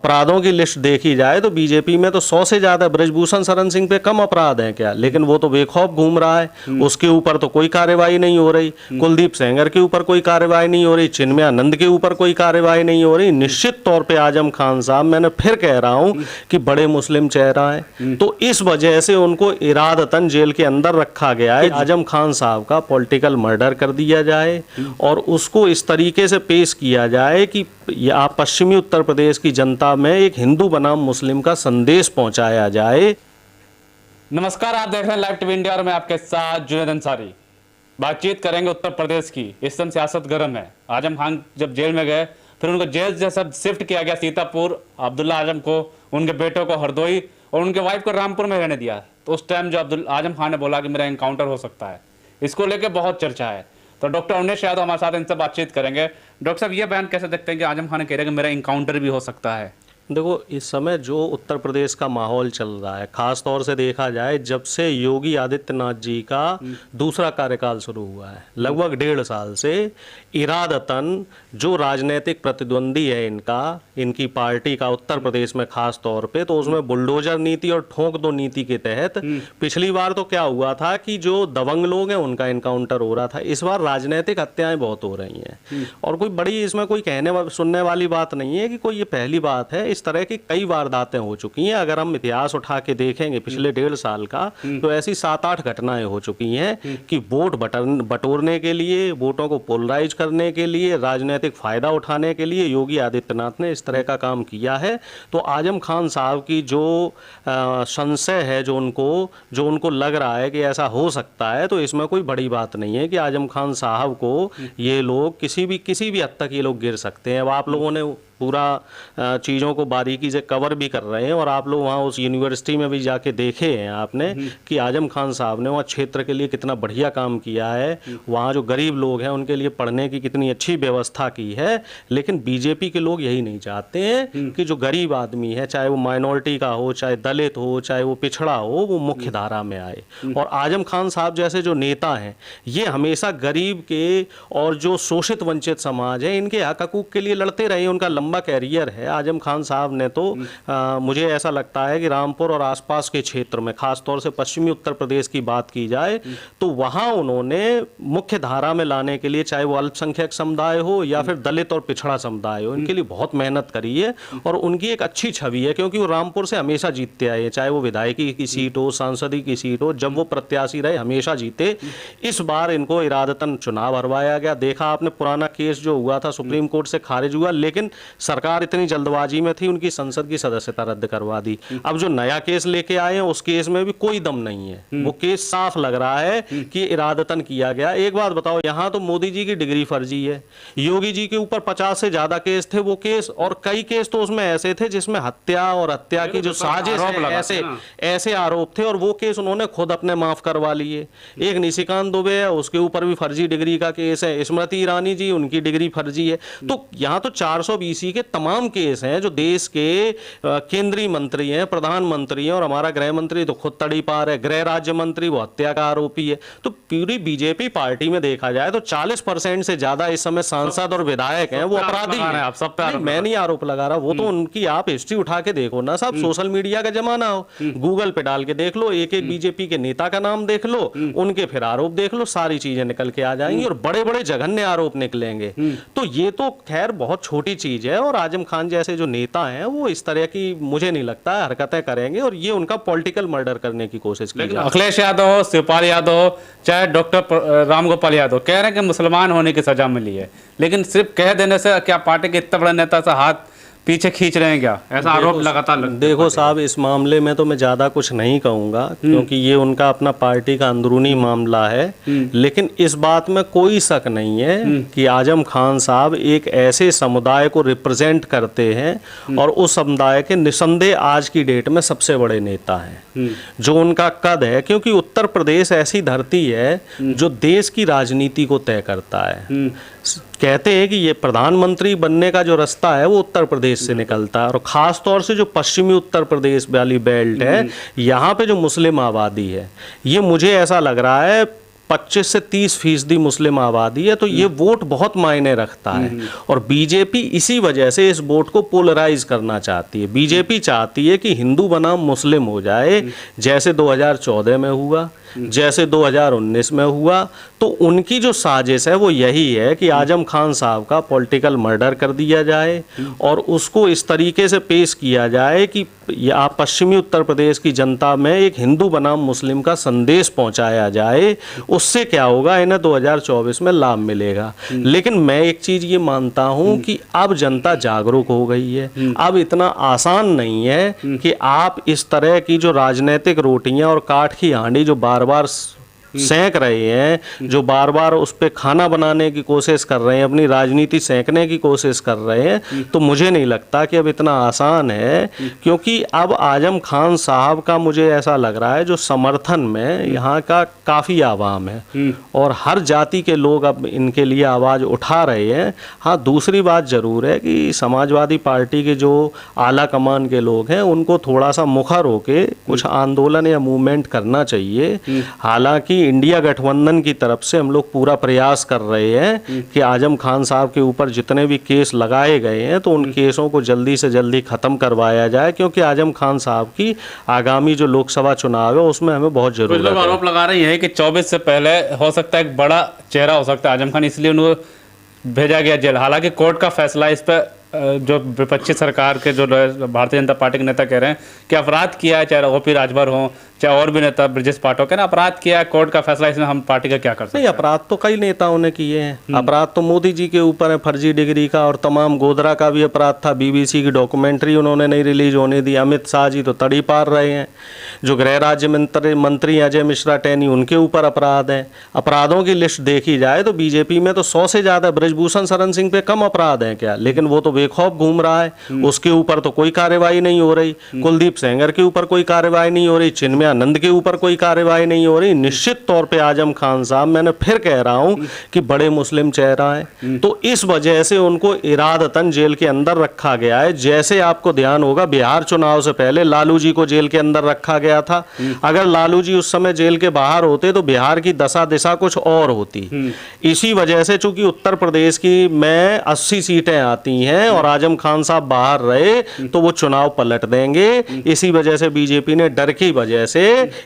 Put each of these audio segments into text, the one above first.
अपराधों की लिस्ट देखी जाए तो बीजेपी में तो 100 से ज्यादा, ब्रजभूषण शरण सिंह पे कम अपराध हैं क्या, लेकिन वो तो बेखौफ घूम रहा है, उसके ऊपर तो कोई कार्रवाई नहीं हो रही। कुलदीप सेंगर के ऊपर कोई कार्रवाई नहीं हो रही, चिन्मयानंद के ऊपर कोई कार्रवाई नहीं हो रही। निश्चित तौर पे आजम खान साहब, मैंने फिर कह रहा हूं कि बड़े मुस्लिम चेहरा है, तो इस वजह से उनको इरादतन जेल के अंदर रखा गया है। आजम खान साहब का पॉलिटिकल मर्डर कर दिया जाए और उसको इस तरीके से पेश किया जाए कि या पश्चिमी उत्तर प्रदेश की जनता में एक हिंदू बनाम मुस्लिम का संदेश पहुंचाया जाए। नमस्कार, आप देख रहे हैं लाइव टीवी इंडिया और मैं आपके साथ जुनैद अंसारी। बातचीत करेंगे उत्तर प्रदेश की। इस समय सियासत गर्म है। आजम खान जब जेल में गए, फिर उनको जेल जैसा शिफ्ट किया गया सीतापुर, अब्दुल्ला आजम को, उनके बेटों को हरदोई और उनके वाइफ को रामपुर में रहने दिया। तो उस टाइम जो आजम खान ने बोला कि मेरा एनकाउंटर हो सकता है, इसको लेकर बहुत चर्चा है। तो डॉक्टर उमेश यादव हमारे साथ इनसे बातचीत करेंगे। डॉक्टर साहब, ये बयान कैसे देखते हैं कि आजम खान ने कह रहे हैं कि मेरा इनकाउंटर भी हो सकता है? देखो, इस समय जो उत्तर प्रदेश का माहौल चल रहा है, खास तौर से देखा जाए जब से योगी आदित्यनाथ जी का दूसरा कार्यकाल शुरू हुआ है, लगभग 1.5 साल से इरादतन जो राजनीतिक प्रतिद्वंदी है इनकी पार्टी का उत्तर प्रदेश में खास तौर पे, तो उसमें बुलडोजर नीति और ठोक दो नीति के तहत पिछली बार तो क्या हुआ था कि जो दबंग लोग हैं उनका इनकाउंटर हो रहा था। इस बार राजनीतिक हत्याएं बहुत हो रही हैं और कोई बड़ी इसमें कोई कहने सुनने वाली बात नहीं है कि कोई ये पहली बात है। इस तरह की कई वारदातें हो चुकी हैं। अगर हम इतिहास उठा के देखेंगे पिछले 1.5 साल का, तो ऐसी 7-8 घटनाएं हो चुकी हैं कि वोट बटोरने के लिए, वोटों को पोलराइज करने के लिए, राजनीतिक फायदा उठाने के लिए योगी आदित्यनाथ ने इस तरह का काम किया है। तो आजम खान साहब की जो संशय है, जो उनको लग रहा है कि ऐसा हो सकता है, तो इसमें कोई बड़ी बात नहीं है कि आजम खान साहब को ये लोग किसी भी हद तक ये लोग गिर सकते हैं। अब आप लोगों ने पूरा चीज़ों को बारीकी से कवर भी कर रहे हैं और आप लोग वहाँ उस यूनिवर्सिटी में भी जाके देखे हैं आपने कि आजम खान साहब ने वहाँ क्षेत्र के लिए कितना बढ़िया काम किया है। वहाँ जो गरीब लोग हैं उनके लिए पढ़ने की कितनी अच्छी व्यवस्था की है। लेकिन बीजेपी के लोग यही नहीं चाहते हैं कि जो गरीब आदमी है, चाहे वो माइनॉरिटी का हो, चाहे दलित हो, चाहे वो पिछड़ा हो, वो मुख्य धारा में आए। और आजम खान साहब जैसे जो नेता हैं, ये हमेशा गरीब के और जो शोषित वंचित समाज है इनके हक हकूक के लिए लड़ते रहे। उनका लंबा कैरियर है। आजम खान साहब ने तो मुझे ऐसा लगता है कि रामपुर और आसपास के क्षेत्र में, खास तौर से पश्चिमी उत्तर प्रदेश की बात की जाए, तो वहां उन्होंने मुख्य धारा में लाने के लिए, चाहे वो अल्पसंख्यक समुदाय हो या फिर दलित और पिछड़ा समुदाय हो, इनके लिए बहुत मेहनत करी है और उनकी एक अच्छी छवि है, क्योंकि वो रामपुर से हमेशा जीतते आए, चाहे वो विधायकी की सीट हो, सांसदी की सीट हो, जब वो प्रत्याशी रहे हमेशा जीते। इस बार इनको इरादतन चुनाव हरवाया गया। देखा आपने, पुराना केस जो हुआ था सुप्रीम कोर्ट से खारिज हुआ, लेकिन सरकार इतनी जल्दबाजी में थी, उनकी संसद की सदस्यता रद्द करवा दी। अब जो नया केस लेके आए हैं उस केस में भी कोई दम नहीं है। वो केस साफ लग रहा है कि इरादतन किया गया। एक बात बताओ, यहाँ तो मोदी जी की डिग्री फर्जी है, योगी जी के ऊपर 50 से ज्यादा केस थे, वो केस और कई केस तो उसमें ऐसे थे जिसमें हत्या और हत्या की जो साजिश है, ऐसे आरोप थे और वो केस उन्होंने खुद अपने माफ करवा लिए। एक निशिकांत दुबे है, उसके ऊपर भी फर्जी डिग्री का केस है। स्मृति ईरानी जी, उनकी डिग्री फर्जी है। तो यहाँ तो 420 के तमाम केस हैं जो देश के केंद्रीय मंत्री हैं, प्रधानमंत्री हैं, और हमारा गृह मंत्री तो खुद तड़ी पार है, गृह राज्य मंत्री वो हत्या का आरोपी है। तो पूरी बीजेपी पार्टी में देखा जाए तो 40% से ज्यादा इस समय सांसद और विधायक हैं वो अपराधी हैं। आप सब पे मैं नहीं आरोप लगा रहा, वो तो उनकी आप हिस्ट्री उठा के देखो ना साहब। सोशल मीडिया का जमाना हो, गूगल पे डाल के देख लो, एक बीजेपी के नेता का नाम देख लो, उनके फिर आरोप देख लो, सारी चीजें निकल के आ जाएंगी और बड़े बड़े जघन्य आरोप निकलेंगे। तो ये तो खैर बहुत छोटी चीज है और आजम खान जैसे जो नेता हैं वो इस तरह की मुझे नहीं लगता है हरकतें करेंगे और ये उनका पॉलिटिकल मर्डर करने की कोशिश की। अखिलेश यादव, शिवपाल यादव, चाहे डॉक्टर रामगोपाल यादव कह रहे हैं कि मुसलमान होने की सजा मिली है, लेकिन सिर्फ कह देने से क्या पार्टी के इतने बड़े नेता से हाथ पीछे खींच रहे हैं क्या? ऐसा आरोप लगातार लगता है। देखो साहब, इस मामले में तो मैं ज़्यादा कुछ नहीं कहूँगा क्योंकि ये उनका अपना पार्टी का अंदरूनी मामला है। लेकिन इस बात में कोई शक नहीं है कि आजम खान साहब एक ऐसे समुदाय को रिप्रेजेंट करते हैं और उस समुदाय के निसंदेह आज की डेट में सबसे बड़े नेता हैं। जो उनका कद है, क्योंकि उत्तर प्रदेश ऐसी धरती है जो देश की राजनीति को तय करता है। कहते हैं कि ये प्रधानमंत्री बनने का जो रास्ता है वो उत्तर प्रदेश से निकलता है और ख़ास तौर से जो पश्चिमी उत्तर प्रदेश वाली बेल्ट है, यहाँ पे जो मुस्लिम आबादी है, ये मुझे ऐसा लग रहा है 25 से 30% मुस्लिम आबादी है, तो ये वोट बहुत मायने रखता है। और बीजेपी इसी वजह से इस वोट को पोलराइज करना चाहती है। बीजेपी चाहती है कि हिंदू बनाम मुस्लिम हो जाए, जैसे 2014 में हुआ, जैसे 2019 में हुआ। तो उनकी जो साजिश है वो यही है कि आजम खान साहब का पॉलिटिकल मर्डर कर दिया जाए और उसको इस तरीके से पेश किया जाए कि या पश्चिमी उत्तर प्रदेश की जनता में एक हिंदू बनाम मुस्लिम का संदेश पहुंचाया जाए। उससे क्या होगा, इन्हें 2024 में लाभ मिलेगा। लेकिन मैं एक चीज ये मानता हूं कि अब जनता जागरूक हो गई है। अब इतना आसान नहीं है कि आप इस तरह की जो राजनीतिक रोटियां और काठ की हांडी जो बार बार सेंक रहे हैं, जो बार बार उस पर खाना बनाने की कोशिश कर रहे हैं, अपनी राजनीति सेंकने की कोशिश कर रहे हैं, तो मुझे नहीं लगता कि अब इतना आसान है। क्योंकि अब आजम खान साहब का मुझे ऐसा लग रहा है जो समर्थन में यहाँ का काफ़ी आवाम है और हर जाति के लोग अब इनके लिए आवाज़ उठा रहे हैं। हाँ, दूसरी बात ज़रूर है कि समाजवादी पार्टी के जो आला कमान के लोग हैं उनको थोड़ा सा मुखर होके कुछ आंदोलन या मूवमेंट करना चाहिए। हालांकि इंडिया गठबंधन की तरफ से हम लोग पूरा प्रयास कर रहे हैं कि आजम खान साहब के ऊपर जितने भी केस लगाए गए हैं तो उन केसों को जल्दी से जल्दी खत्म करवाया जाए, क्योंकि आजम खान साहब की आगामी जो लोकसभा चुनाव है उसमें हमें बहुत जरूरत है। आरोप लगा रहे हैं कि 24 से पहले हो सकता है एक बड़ा चेहरा हो सकता है आजम खान, इसलिए उनको भेजा गया जेल। हालांकि कोर्ट का फैसला इस पर जो विपक्षी सरकार के जो भारतीय जनता पार्टी के नेता कह रहे हैं कि अपराध किया है, चाहे ओपी राजभर हो चाहे और भी नेता ब्रजेश पाठक है ना, अपराध किया है, कोर्ट का फैसला, इसमें हम पार्टी का क्या कर सकते हैं? नहीं, अपराध तो कई नेताओं ने किए हैं। अपराध तो मोदी जी के ऊपर है, फर्जी डिग्री का, और तमाम गोधरा का भी अपराध था। बीबीसी की डॉक्यूमेंट्री उन्होंने नहीं रिलीज होने दी। अमित शाह जी तो तड़ी पार रहे हैं। जो गृह राज्य मंत्री अजय मिश्रा टैनी, उनके ऊपर अपराध हैं। अपराधों की लिस्ट देखी जाए तो बीजेपी में तो 100 से ज्यादा। ब्रजभूषण शरण सिंह पे कम अपराध हैं क्या? लेकिन वो तो बेखौफ घूम रहा है, उसके ऊपर तो कोई कार्रवाई नहीं हो रही। कुलदीप सेंगर के ऊपर कोई कार्रवाई नहीं हो रही, चिन्मयानंद के ऊपर कोई कार्रवाई नहीं हो रही। निश्चित तौर पे आजम खान साहब, मैंने फिर कह रहा हूं कि बड़े मुस्लिम चेहरा है, तो इस वजह से उनको इरादतन जेल के अंदर रखा गया है। जैसे आपको ध्यान होगा, बिहार चुनाव से पहले लालू जी को जेल के अंदर रखा गया था। अगर लालू जी उस समय जेल के बाहर होते तो बिहार की दशा दिशा कुछ और होती। इसी वजह से चूंकि उत्तर प्रदेश की में 80 सीटें आती हैं और आजम खान साहब बाहर रहे तो वो चुनाव पलट देंगे। इसी वजह से बीजेपी ने डर की वजह से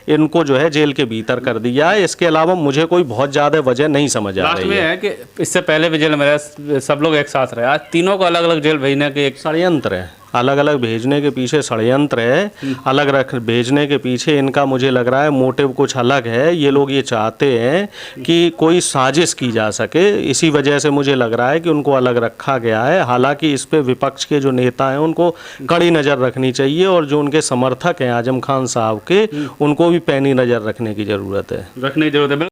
इनको जो है जेल के भीतर कर दिया है। इसके अलावा मुझे कोई बहुत ज्यादा वजह नहीं समझ आ रही है कि इससे पहले भी जेल में रहे, सब लोग एक साथ रहे, आज तीनों को अलग अलग जेल भेजने के एक षड्यंत्र है। अलग अलग भेजने के पीछे षड्यंत्र है, अलग रख भेजने के पीछे इनका मुझे लग रहा है मोटिव कुछ अलग है। ये लोग ये चाहते हैं कि कोई साजिश की जा सके, इसी वजह से मुझे लग रहा है कि उनको अलग रखा गया है। हालांकि इस पे विपक्ष के जो नेता हैं उनको कड़ी नज़र रखनी चाहिए और जो उनके समर्थक हैं आजम खान साहब के, उनको भी पैनी नज़र रखने की ज़रूरत है।